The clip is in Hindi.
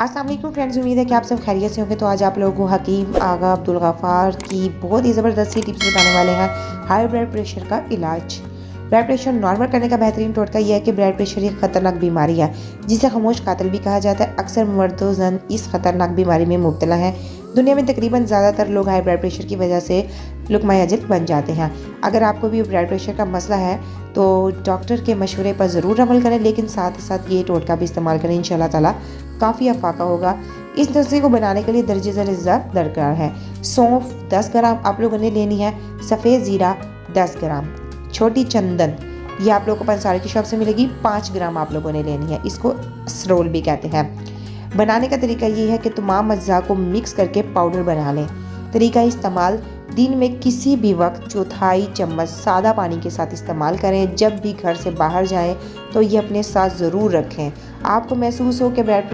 अस्सलाम वालेकुम फ्रेंड्स, उम्मीद है कि आप सब खैरियत से होंगे। तो आज आप लोगों को हकीम आगा अब्दुल गफ़ार की बहुत ही ज़बरदस्त सी टिप्स बताने वाले हैं हाई ब्लड प्रेशर का इलाज। ब्लड प्रेशर नॉर्मल करने का बेहतरीन टोटका यह है कि ब्लड प्रेशर एक ख़तरनाक बीमारी है जिसे खामोश कातिल भी कहा जाता है। अक्सर मर्द व ज़न इस खतरनाक बीमारी में मुब्तला हैं। दुनिया में तकरीबन ज़्यादातर लोग हाई ब्लड प्रेशर की वजह से लुकमा अजल बन जाते हैं। अगर आपको भी ब्लड प्रेशर का मसला है तो डॉक्टर के मशवरे पर ज़रूर अमल करें, लेकिन साथ ही साथ ये टोटका भी इस्तेमाल करें। इंशाल्लाह ताला काफ़ी अफाका होगा। इस नुस्खे को बनाने के लिए दर्जे ज़र अज़्ज़ा दरकार है। सौंफ 10 ग्राम आप लोगों ने लेनी है। सफ़ेद ज़ीरा 10 ग्राम। छोटी चंदन ये आप लोगों को पंसारी की शॉप से मिलेगी, 5 ग्राम आप लोगों ने लेनी है। इसको असरोल भी कहते हैं। बनाने का तरीका ये है कि तमाम अज्जा को मिक्स करके पाउडर बना लें। तरीका इस्तेमाल दिन में किसी भी वक्त चौथाई चम्मच सादा पानी के साथ इस्तेमाल करें। जब भी घर से बाहर जाएं तो ये अपने साथ ज़रूर रखें। आपको महसूस हो कि ब्लड